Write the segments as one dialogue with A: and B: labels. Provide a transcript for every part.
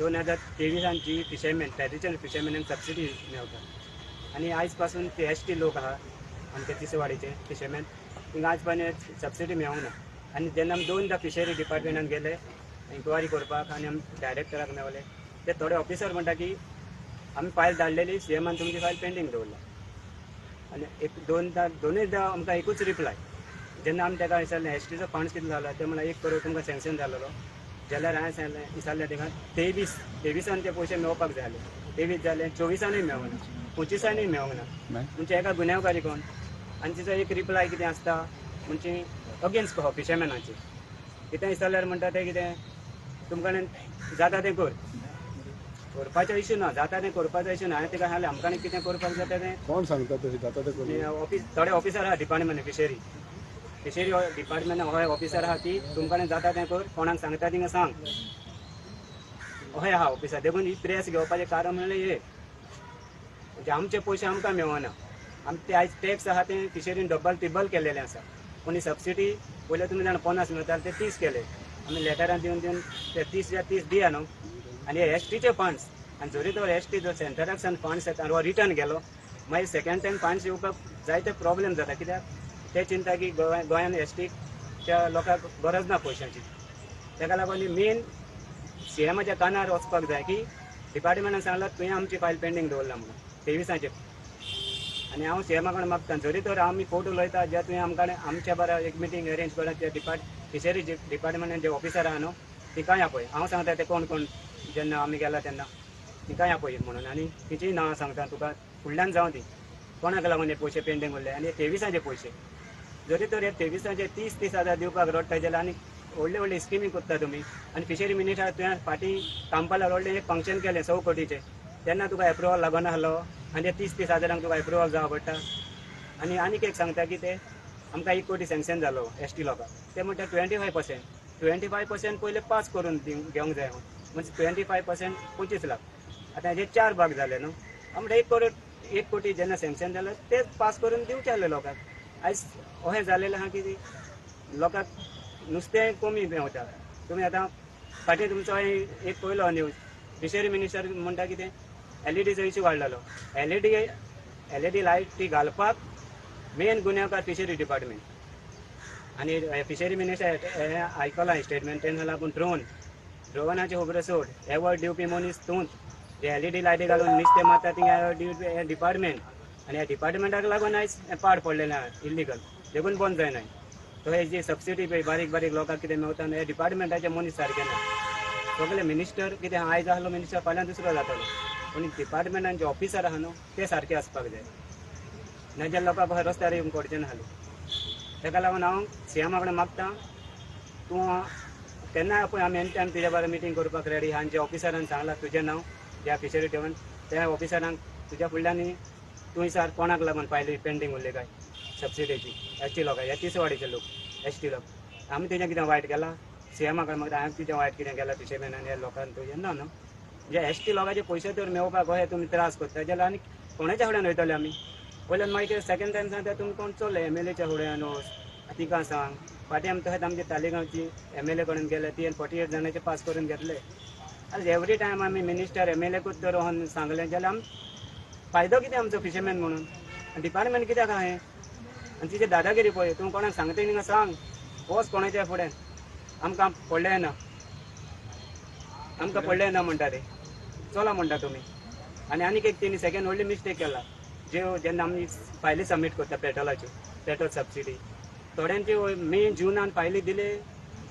A: 2023 जी fisherman traditional फिशरमॅनांक subsidy मेळटा आणि आयज पासून ते ST लोक आहा आमचे तिसवाडीचे फिशरमॅन तांकां आयज पर्यंत सबसिडी मेळूंक ना आनी जेन्ना आमी 2दा फिशरी डिपार्टमेंटान गेले इन्क्वायरी करपाक आनी आमी डायरेक्टराक मेळले ते थोडे ऑफिसर म्हणटा की आमी फायल धाडलेली CMान तुमची फायल पेंडींग दवरला आनी दोनूयदा आमकां एकूच रिप्लाय जेन्ना आमी ताका विचारलें STचो फंड्स कितलो जालो ते म्हणल्यार 1 करोड तुमकां सँक्शन जालोलो जाल्यार हांवें विचारलें ताका 23 ते पयशे मेळपाक जाय आसले 23 जाले 24 मेळूंक ना 25 मेळूंक ना म्हणजे एका गुन्यांवकारी कोण आनी तिचो एक रिप्लाय कितें आसता म्हणजे अगेन्स्ट कहो फिशरमॅनाची कितें विचारल्यार म्हणटा ते कितें तुमकां जाता तें करपाचो इशू ना जाता तें करपाचो इशू ना हांवें ताका सांगलें आमकां कितें करपाक जाता तें
B: कोण सांगता तशें जाता तें
A: ऑफिस थोडे ऑफिसर आहा डिपार्टमेंट फिशरी डिपार्टमेंट हो ऑफिसर आहा की तुमकां जाता तें कर कोणाक सांगता थिंगा सांग अशें आहा ऑफिसर देखून ही प्रेस घेवपाचें कारण म्हणल्यार हे म्हणजे आमचे पयशे आमकां मेळना आमी ते आयज टॅक्स आहा तें फिशरीन डबल ट्रिबल केलेलें आसा पूण ही सबसिडी पयलीं तुमी जाणा 50 मेळटाले ते 30 केले आमी लेटरां दिवन ते 30 दिया न्हू आनी हे STचे फंड्स आनी जरी तो ST जो सेंटराक सान फंड्स येता वो रिटर्न गेलो मागीर सेकंड टायम फंड्स येवपाक जायते प्रॉब्लेम जाता कित्याक ते चिंता की गोंयान STच्या लोकांक गरज ना पयशांची ताका लागून मेन CMच्या कानार वचपाक जाय की डिपार्टमेंटान सांगलां तुवें आमची फायल पेंडींग दवरला म्हणून 23 आनी हांव CMा कडेन मागता जरी तर आमी फोट उलयता जे तुवें आमकां आमच्या बरा एक मिटींग अरेंज करात ते फिशरी डिपार्टमेंटान जे ऑफिसर आहा न्हू तिकाय पळय हांव सांगता ते कोण कोण जेन्ना आमी गेला तेन्ना तिकाय पळय म्हणून आनी तिचीय नांवां सांगता तुका फुडल्यान जावं ती कोणाक लागून हे पयशे पेंडींग उरले आनी 23 पयशे जरी तर हे 23 30 हजार दिवपाक रडटा जाल्यार आनी व्हडले स्किमी कोत्ता तुमी आनी फिशरी मिनिस्टर तुवें फाटीं कांपाला व्हडलें एक फंक्शन केलें 100 कोटीचें तेन्ना तुका एप्रुवल लागना आहलो आनी 30 हजारांक तुका एप्रुवल जावं पडटा आनी आनीक एक सांगता की ते आमकां 1 कोटी सँक्शन जालो ST लोकांक ते म्हणटा 25% पयले पास करून घेवंक जाय म्हणजे 25% 25 लाख आतां हेजे 4 भाग जाले न्हू आमकां 1 कोटी जेन्ना सँक्शन जालो तेच पास करून दिवचे आहले लोकांक आयज अशें जालेलें आहा की लोकांक नुस्तें कमी मेळटा तुमी आतां फाटीं तुमचो एक पयलो न्यूज फिशरी मिनिस्टर म्हणटा कितें LEDचो इशू वाडलेलो LED लायट ती घालपाक मेन गुन्यांवकार फिशरी डिपार्टमेंट आनी फिशरी मिनिस्टर आयकलां स्टेटमेंट तें जालां पूण ड्रोनाचे खबरो सोड एवॉर्ड दिवपी मनीस तूंच जे LED लायटी घालून नुस्तें मारता थिंगा एवॉर्ड दिवपी हे डिपार्टमेंट आनी ह्या डिपार्टमेंटाक लागून आयज पाड पडलेलें आहा इल्लिगल देखून बंद जायना तो हे जी सबसिडी पळय बारीक लोकांक कितें मेळटा हे डिपार्टमेंटाचे मनीस सारके ना सगळे मिनिस्टर कितें आयज आहलो मिनिस्टर फाल्यां दुसरो जातलो पूण डिपार्टमेंटान जे ऑफिसर आहा न्हू ते सारके आसपाक जाय नाजाल्यार लोकांक रस्त्यार येवंक पडचें ना आहलें ताका लागून हांव CMा कडेन मागता तूं केन्नाय पळय आमी एनी टायम तुज्या बरोबर मिटींग करपाक रेडी आनी जे ऑफिसरान सांगलां तुजें नांव ज्या फिशरी ठेवून त्या ऑफिसरांक तुज्या फुडल्यान तूं विचार कोणाक लागून फायल पेंडींग उरली काय सबसिडीची ST लोकां हे तिसवाडीचे लोक ST लोक आमी तुजें कितें वायट केलां CMा कडेन मागता हांवें तुजें वायट कितें केलां फिशरमॅनान हे लोकांक तुजें ना न्हू जे ST लोकांचे पयशे तर मेळपाक अशें तुमी त्रास करता जाल्यार आनी कोणाच्या फुड्यान वयतले आमी वयल्यान मागीर सेकंड टायम सांगता तुमी कोण चोरले MLAच्या फुड्यान तिका सांग फाटीं आमी तशेंच आमची तालिगांवची MLA कडेन गेले ती 48 जाणांचे पास करून घेतले आनी एवरी टायम आमी मिनिस्टर MLAकूच तर सांगलें जाल्यार आमी फायदो कितें आमचो फिशरमॅन म्हणून डिपार्टमेंट कित्याक आहा हें आनी तिची दादागिरी पळय तूं कोणाक सांगता थिंगा सांग वच कोणाच्या फुड्यान आमकां पडलें ना म्हणटा ते चला म्हणटा तुमी आनी आनीक एक तेणी सेकंड व्हडली मिस्टेक केला ज्यो जेन्ना आमी फायली सबमीट करता पेट्रोल सबसिडी थोड्यांच्यो मे जुनान फायली दिले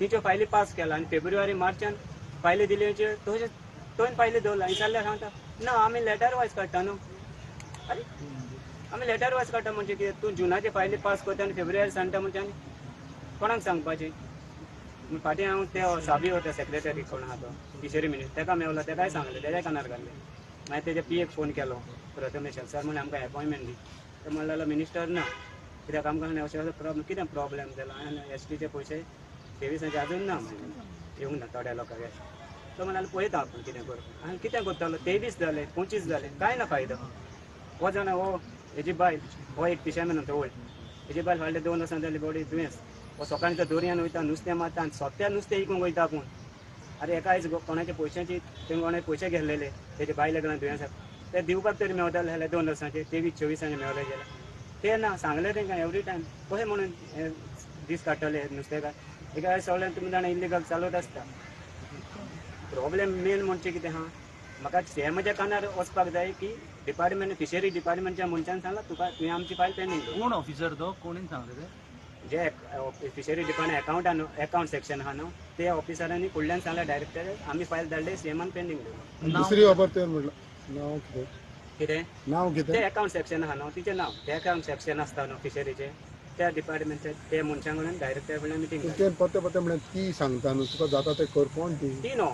A: तिच्यो फायली पास केला आनी फेब्रुवारी मार्चान फायली दिल्योच्यो तशेंच तुवें फायली दवरला विचारल्यार सांगता ना आमी लेटर वायज काडटा न्हू अरे आमी लेटर वायज काडटा म्हणजे कितें तूं जुनाचे फायली पास करता आनी फेब्रुवारी सांगता म्हणजे आनी कोणाक सांगपाचें फाटीं हांव ते साबी होता सेक्रेटरी कोण आहा तो फिशरी मिनिस्टर ताका मेवलो ताकाय सांगलें तेज्या कानार घातलें मागीर तेजे PAक फोन केलो प्रथमेश सर म्हण आमकां अपॉयंटमेंट दी तो म्हणलेलो मिनिस्टर ना कित्याक आमकां अशें प्रॉब्लेम कितें प्रॉब्लेम जाला आनी STचे पयशे 23 अजून ना येवंक ना थोड्या लोकांक तो म्हणालो पळयता आपूण कितें करता आनी कितें करतालो 23 जाले 25 जाले कांय ना फायदो हो जाणा हो हेजी बायल हो एक फिशरमॅन होता ओल्ड हेजी बायल फाटले 2 वर्सां जाली बॉडी दुयेंस हो सकाळचो दर्यान वयता नुस्तें मारता आनी सोंप्या नुस्तें विकूंक वयता आपूण अरे एका आयज कोणाचे पयशांची ते कोणे पयशे घेतलेले तेजे बाय लग्नाक दुयेंस ते दिवपाक तरी मेवताले जाल्यार 2 वर्सांचे 23-24 मेवले जाल्यार ते ना सांगले तेंकां एवरी टायम कशें म्हणून दीस काडटले नुस्तेकार एका सगळ्यांक तुमी जाणा इल्लीगल चालूच आसता प्रॉब्लेम मेन म्हणजे कितें आहा म्हाका सीएमाच्या कानार वचपाक जाय की डिपार्टमेंट फिशरी डिपार्टमेंटच्या मनशान सांगला तुका तुवें आमची फायल पेंडींग
B: कोण ऑफिसर तो कोणीन सांगले ते
A: जे फिशरी डिपार्टमेंट अकाउंट सेक्शन आहा न्हू ते ऑफिसरांनी फुडल्यान सांगला डायरेक्टर आमी फायल धाडले सीएमान पेंडींग दवरला
C: दुसरी खबर ते म्हटलं नाव
A: कितें
C: नाव कितें
A: ते अकाउंट सेक्शन आहा न्हू तिचें नांव ते अकाउंट सेक्शन आसता न्हू फिशरीचे त्या डिपार्टमेंटचे ते मनशां कडल्यान डायरेक्टर कडल्यान मिटींग
C: ते पत्ते पत्ते म्हळ्यार ती सांगता न्हू तुका जाता ते कर कोण ती
A: ती न्हू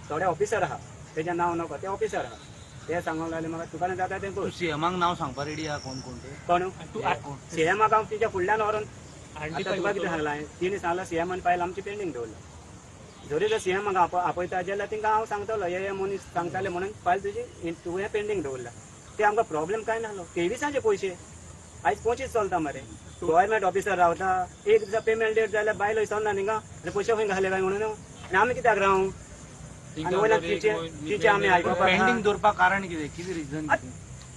A: थोडे ऑफिसर आहा तेजें नांव नको ते ऑफिसर आहा ते सांगूंक लागले म्हाका तुका जाता तें कर
B: सीएमाक नाव सांगपा रेडी आहा कोण कोण ते
A: कोण सीएमाक हांव तिच्या फुडल्यान व्हरून आतां तुका कितें सांगलां तिणें सांगलां सीएमान फायल आमची पेंडींग दवरला जरी जर सीएमाक आपयता जाल्यार तिंका हांव सांगतलो हे मनीस सांगताले म्हणून फायल तुजी तुवें पेंडींग दवरला ते आमकां प्रॉब्लेम काय नाहलो 23 पयशे आयज 25 चलता मरे गव्हर्मेंट ऑफिसर रावता एक दिसा पेमेंट डेट जाल्यार बायल विसरना न्ही आनी पयशे खंय घाले काय म्हणून आनी आमी कित्याक रावूं आनी वयल्यान तिचे आमी आयकपाक
B: पेंडिंग दवरपाक कारण कितें रिजन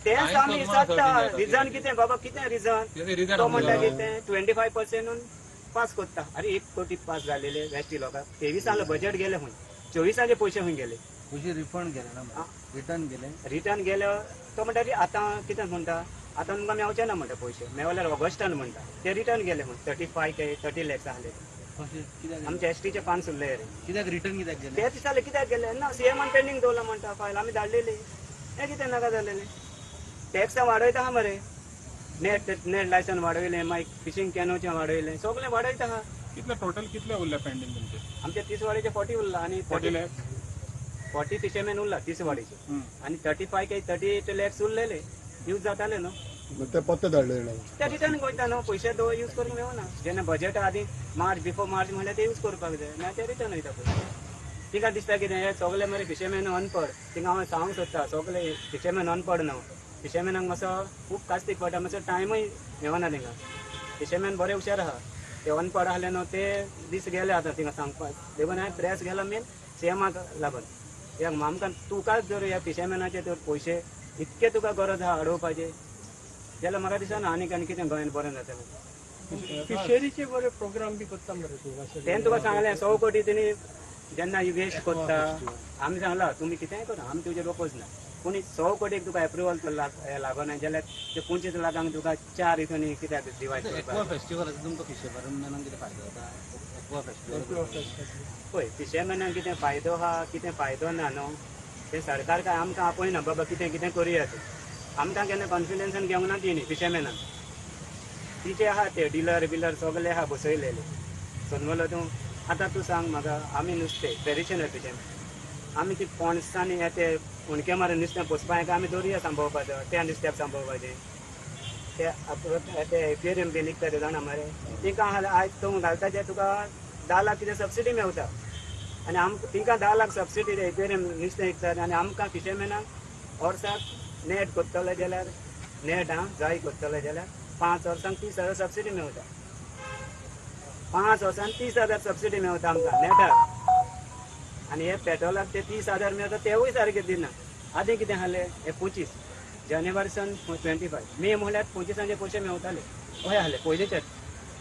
A: तेंच आमी विचारता रिजन कितें बाबा कितें रिजन तो म्हणटा कितें 25% पास करता अरे 1 कोटी पास जालेले वेस्टी लोकांक 23 बजेट गेले खंय 24 पयशे खंय गेले
B: पयशे रिफंड केले ना रिटर्न
A: गेले तो म्हणटा रे आतां कितें म्हणटा आतां तुमकां मेवचे ना म्हणटा पयशे मेवल्यार ऑगस्टान म्हणटा ते रिटर्न गेले खंय 30 लॅक्स आहले आमच्या एसटीचे 5 उरले रे
B: कित्याक रिटर्न कित्याक गेले
A: ते दिसाले कित्याक गेले ना सीएमान पेंडींग दवरला म्हणटा फायल आमी धाडलेली हे कितें नाका जालेले टॅक्स वाडयता आहा मरे नेट लायसन वाडयलें मागीर फिशींग कॅनोचें वाडयलें सगळें वाडयता आहा
D: कितले टोटल कितले उरले पेंडिंग तुमचे
A: आमचे 30 वाडीचे 40 उरला आनी 40 फिशरमॅन उरला 30 वाडीचे आनी 38 लॅक्स उरलेले यूज जाताले न्हू
C: ते पत्ते धाडले
A: ते रिटर्न गोयता न्हू पयशे दो यूज करूंक मेळना जेन्ना बजेट आदी मार्च बिफोर मार्च म्हणल्यार ते यूज करपाक जाय ना ते रिटर्न वयता पयशे तिका दिसता कितें हे सगळे मरे फिशरमॅन अनपड तिंगा हांव सांगूंक सोदता सगळे फिशरमॅन अनपड न्हू फिशरमॅनाक मातसो खूब कास्तीक पडटा मातसो टायमूय मेळना तिंगा फिशरमॅन बरे हुशार आहा ते अनपड आहले न्हू ते दीस गेले आतां तिंगा सांगपाक देखून हांवें प्रेस गेला मेन सीएमाक लागून एक आमकां तुकाच जर ह्या फिशरमॅनाचे तर पयशे इतके तुका गरज आहा अडोवपाचे जाल्यार म्हाका दिसना आनीक कितें गोंयान बरें जातलें
E: फिशरीचे बरे प्रोग्राम बी करता मरे तूं
A: तें तुका सांगलें 100 कोटी तेणी जेन्ना वेस्ट करता आमी सांगला तुमी कितेंय करा आमी तुजेर रोखोच ना पूण 100 कोटीक तुका एप्रुवल लागना जाल्यार ते 25 लाखांक तुका 4 हितून कित्याक डिवायड
B: एक्वा फेस्टिवलाचो तुमकां फिशरमॅनाक कितें फायदो जाता एक्वा फेस्टिवल
A: पळय फिशरमॅनाक कितें फायदो आहा कितें फायदो ना न्हू ते सरकार काय आमकां आपयना बाबा कितें कितें करुया ते आमकां केन्ना कॉन्फिडन्सान घेवंक ना ती न्ही फिशरमॅनान तिचे आहा ते डिलर बिलर सगळे आहा बसयलेले सोनवलो तूं आतां तूं सांग म्हाका आमी नुस्तें ट्रेडिशनल फिशरमॅन आमी ती पणसांनी हे ते उणके मारून नुस्तें पोसपा हेका आमी दोरया सांबाळपाचो त्या नुस्त्याक सांबाळपाचें ते एक्वेरियम बी निघता ते जाणा मरे तिंकां आयज तूं घालता ते तुका 10 लाख कितें सबसिडी मेळटा आनी तिंकां 10 लाख सबसिडी ते एक्वेरियम नुस्तें विकतात आनी आमकां फिशरमॅनाक वर्साक नेट करतले जाल्यार नेट जाय करतले जाल्यार 5 वर्सांक 30,000 सबसिडी मेळटा 5 वर्सांक 30,000 सबसिडी मेळटा आमकां नेटाक आनी हे पेट्रोलाक ते 30,000 मेळटा तेवूय सारके दिना आदी कितें आहलें हे 25 जानेवारीसान 25 मे म्हणल्यार 25 पयशे मेळटाले अशें आहलें पयलींचेच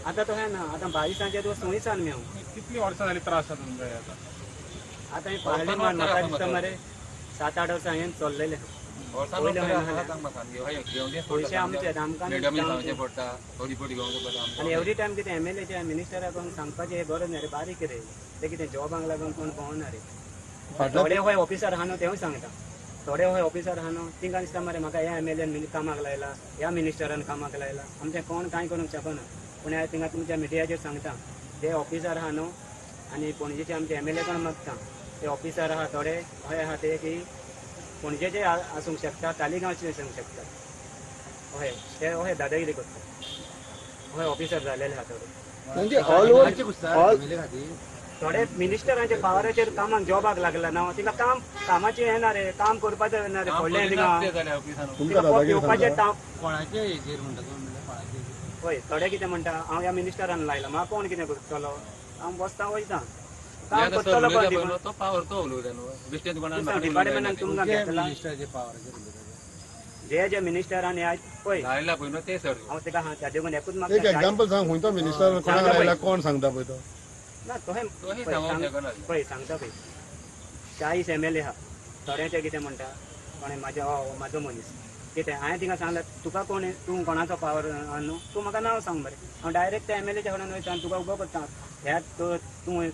A: आतां तशें ना आतां 22 तुका 26 मेळूं
D: कितली वर्सां जाली त्रास जाता तुमकां
A: आतां हे पाळले म्हाका दिसता मरे 7-8 वर्सां हें चल्लेलें पयशे आमचे आमकां आनी एवरी टायम कितें एमएलएच्या मिनिस्टराक सांगपाचें हें गरज ना रे बारीक रे ते कितें जॉबाक लागून कोण पळोवना रे थोडे खंय ऑफिसर आहा न्हू तेवूय सांगता थोडे खंय ऑफिसर आहा न्हू तिंकां दिसता मरे म्हाका ह्या एमएलएन कामाक लायला ह्या मिनिस्टरान कामाक लायला आमचें कोण कांय करूंक शकना पूण हांवें तिंगा तुमच्या मिडियाचेर सांगता जे ऑफिसर आहा न्हू आनी पणजेचे आमचे एमएलए कोण मागता ते ऑफिसर आहा थोडे अशें आहा ते की पणजेचे आसूंक शकता तालिगांवचे आसूंक शकता अशें ते अशें दादागिरी करता अशें ऑफिसर जालेले आहा थोडे
C: म्हणजे ऑल ओव्हर
A: थोडे मिनिस्टरांचे पावराचेर कामाक जॉबाक लागला ना तिंका कामाचें येना रे काम करपाचें येना रे व्हडलें तिंगा येवपाचें
B: कोणाचे हेजेर म्हणटा तो म्हणल्यार कोणाचे
A: पळय थोडे कितें म्हणटा हांव ह्या मिनिस्टरान लायला म्हाका कोण कितें करतलो हांव बसता वयता काम करतलो कोण ती पण?
B: तो पावर तो उलयता न्हू बेश्टेच
A: तूं
B: कोणाक
A: सांग डिपार्टमेंटान तुमकां घेतला
B: मिनिस्टराचे पावर
A: जे मिनिस्टरांनी आयज पळय
B: लायला पळय न्हू ते सर
A: हांव तेका त्या देखून एकूच
C: एक
A: मागता
C: एग्जाम्पल सांग खंयचो मिनिस्टर कोणाक
A: सांगा
C: लायला
A: पळय.
C: कोण सांगता पळय तो
A: ना तोहे
B: तोही सांगूंक शकना
A: पळय सांगता पळय 40 MLA आहा थोड्यांचे कितें म्हणटा कोणें म्हाजो मनीस कितें हांवें तिका सांगलें तुका कोण तूं कोणाचो पावर न्हू तूं म्हाका नांव सांग मरे हांव डायरेक्ट त्या MLAच्या फुड्यान वयता आनी तुका उबो करता ह्यात तूं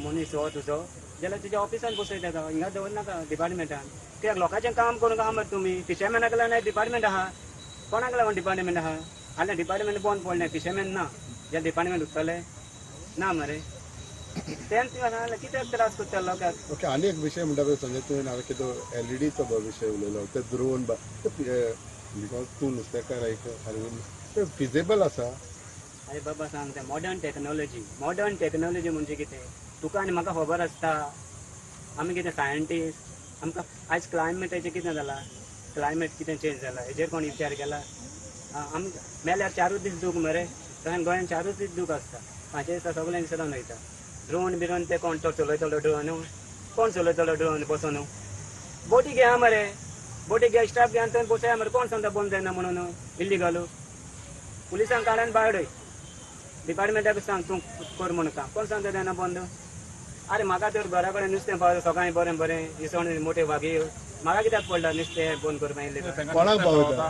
A: मनीस हो तुजो जाल्यार तुज्या ऑफिसान बसय ताका हिंगा दवर नाका डिपार्टमेंटान कित्याक लोकांचें काम करूंक आहा मरे तुमी फिशरमॅनाक लागून डिपार्टमेंट आहा कोणाक लागून डिपार्टमेंट आहा हाल्या डिपार्टमेंट बंद पडलें फिशरमॅन ना जे डिपार्टमेंट उरतले ना मरे तें तुका सांगलें कित्याक त्रास करता लोकांक
C: ओके आनी एक विशय म्हणटा पळय संजय तुवें हांवें कितें एलईडीचो विशय उलयलो ते ड्रोन बिकॉज तूं नुस्तेकार एक ते फिजेबल आसा
A: अरे बाबा सांग ते मॉडर्न टेक्नॉलॉजी म्हणजे कितें तुका आनी म्हाका खबर आसता आमी कितें सायंटिस्ट आमकां आयज क्लायमेटाचें कितें जालां क्लायमेट कितें चेंज जाला हेजेर कोण विचार केला आमी मेल्यार 4 दीस दूख मरे तशें गोंयान 4 दीस दूख आसता 5 दिसा सगळें विसरून वयता ड्रोन बिरोन ते कोण तो चलयतलो ड्रोन कोण चलयतलो ड्रोन बसून बोटी घे मरे बोटी घे स्टाफ घे आनी थंय बसया मरे कोण सांगता बंद जायना म्हणून इल्लीगल पुलिसांक काड आनी भायर डिपार्टमेंटाक सांग तूं कर म्हणून काम कोण सांगता जायना बंद अरे म्हाका तर घरा कडेन नुस्तें पावता सकाळीं बरें बरें इसवण मोठे वागी म्हाका कित्याक पडला नुस्तें बंद करपा इल्लें
C: कोणाक पावता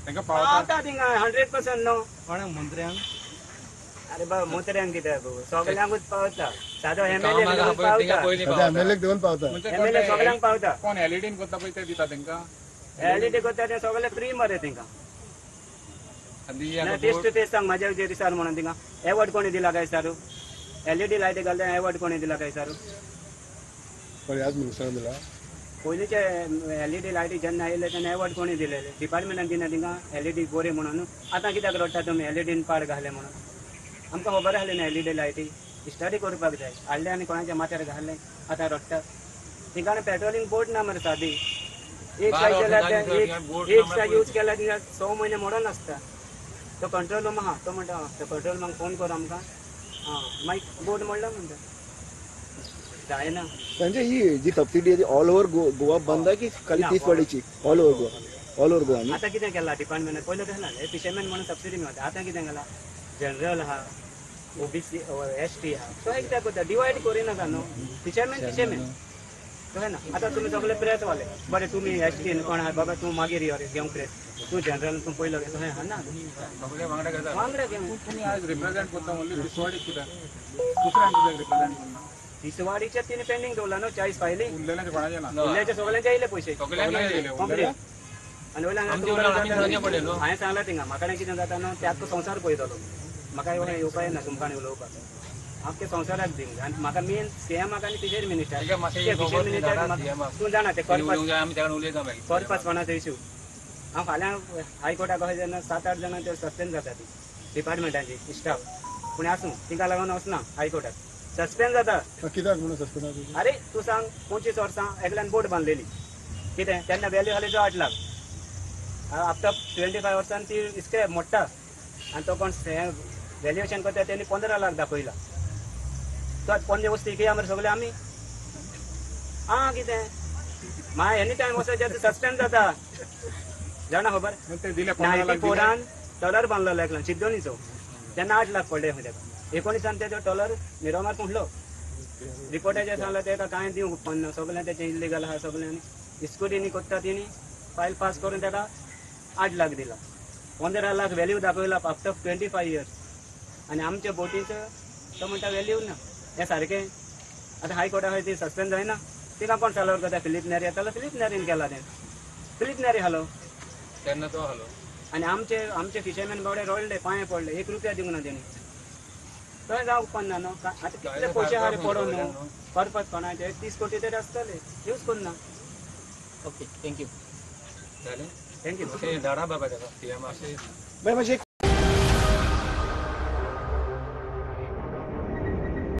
D: तांकां पावता
A: पावता थिंगा 100% न्हू
B: कोणाक मंत्र्यांक
A: अरे बाबा मोतऱ्यांक कित्याक सगळ्यांकूच पावता सादो
B: कामाक आहा पळय तिंगा
A: MLA
B: पयलीं
C: सध्या
B: पावता
C: एमएलए देऊन पावता
D: म्हणजे
A: MLA सगळ्यांक पावता
D: कोण एलईडीन करता पळय ते दिता तांकां
A: एलईडी करता ते सगळे फ्री मरे थिंगा
B: आनी
A: टेस्ट टेस्ट सांग म्हाज्या जे दिसार म्हणून थिंगा एवॉर्ड कोणी दिला काय सारू एलईडी लायट घालता एवॉर्ड कोणी दिला काय सारू
C: पण ह्याच मिनिस्टरान दिला
A: पयलींचे एलईडी लायटी जेन्ना आयिल्ले तेन्ना एवॉर्ड कोणी दिलेले डिपार्टमेंटान दिना थिंगा एलईडी बरी म्हणून आतां कित्याक रडटा तुमी एलईडीन पाड घाले म्हणून आमकां खबर आसली ना एलईडी लायटी स्टडी करपाक जाय हाडले आनी कोणाच्या माथ्यार घाले आतां रडटा थिंगा पेट्रोलिंग बोर्ड ना मरे सादी एक सायड यूज केल्यार थिंगा 6 म्हयने मोडून आसता तो कंट्रोल रूम आहा तो म्हणटा तो कंट्रोल रूमाक फोन कर आमकां मागीर बोर्ड मोडला म्हणटा जायना
F: संजय ही जी सबसिडी आहे ती ऑल ओव्हर गोवा बंद आहे की खाली 30 वाडीची ऑल ओव्हर गोवा न्ही
A: आतां कितें केलां डिपार्टमेंटान पयलीं कसं नासलें फिशरमॅन म्हणून सबसिडी मेळटा आतां कितें केलां जनरल आहा ओबीसी ST आहा तो कित्याक करता डिवायड करिनाका न्हू फिशरमॅन कळ्ळें ना आतां तुमी सगळे प्रेस वाले बरें तुमी ST कोण आहा बाबा तूं मागीर यो रे घेवंक प्रेस तूं जनरल तूं पयलो घेतो हें हा ना
B: सगळे वांगडा घेता
A: वांगडा घेवं
D: तुमी आज रिप्रेझेंट करता म्हणली दिसवाडी कित्याक दुसऱ्यांक कित्याक रिप्रेझेंट करना
A: दिसवाडीचे तिने पेंडिंग ठेवला न्हू 40 फायली
D: उरलेल्याचे कोणाचे ना
A: उरल्याचे सगळ्यांचे येयले पयशे
B: सगळ्यांक येयले.
A: कंप्लीट आनी वयल्यान
B: आमचे वयल्यान आमी सांगचे पडले न्हू.
A: हांवें सांगलां थिंगा म्हाका कितें जाता न्हू त्यात तो संवसार पळयतलो म्हाका येवपा येना तुमकां आनी उलोवपाक हांव ते संवसाराक दिंग आनी म्हाका मेन CM आनी फिशर मिनिस्टर
B: तांकां मातशें
A: फिशर
B: खबर न्ही
A: मिनिस्टर
B: जाता
A: म्हाका-
B: CM.
A: तूं जाणा ते
B: उलोवंक
A: करपास
B: जाय आमी ताका उलयता मागीर
A: करपास कोणाचो इश्यू हांव फाल्यां हायकोर्टाक अशें जेन्ना 7-8 जाणांचे सस्पेंड जाता ती डिपार्टमेंटाची स्टाफ पूण आसूं तिका लागून वचना हायकोर्टाक सस्पेंड जाता
C: कित्याक म्हणून सस्पेंड
A: अरे तू सांग 25 वर्सां एकल्यान बोट बांदलेली कितें तेन्ना व्हॅल्यू आसली तो 8 लाख आफ्टर 25 वर्सान ती स्क्रॅप मोडटा आनी तो कोण व्हॅल्युएशन करता तेणी 15 लाख दाखयला तो पोन्ने वस्तू घेया मरे सगळे आमी कितें माय एनी टायम वचत सस्पेंड जाता जाणा खबर
D: ते दिले 15 लाख दिले.
A: 94 टॉलर बांदलेलो एकल्यान चिड्डोनीचो तेन्ना 8 लाख पडले खंय ताका 19 तेजो टॉलर मिरोमार पुंडलो रिपोर्टाचेर सांगलें तेका कांय दिवंक पडना सगळें तेचें इल्लीगल आहा सगळ्यांनी स्कुटीनी कोत्ता तिणी फायल पास करून तेका 8 लाख दिला 15 लाख व्हॅल्यू दाखयला आफ्टर 25 इयर्स आनी आमच्या बोटीचो तो म्हणटा व्हॅल्यू ना हें सारकें आतां हायकोर्टाक ती सस्पेंड जायना तिका कोण चालवर करता फिलीप नॅरी येतालो फिलीप नॅरीन केला तें फिलीप नॅरी हालो
B: तेन्ना तो हालो
A: आनी आमचे फिशरमॅन बावडे रडले पांये पडले 1 रुपया दिवंक ना तेणी थंय जावंक पडना न्हू आतां कितले पयशे आहा रे पडोन न्हू पर्पज कोणाचे 30 कोटी तरी आसतले यूज करना
B: ओके थँक्यू जालें
A: थँक्यू
B: अशें धाडा बाबा ताका CM अशें
F: मातशें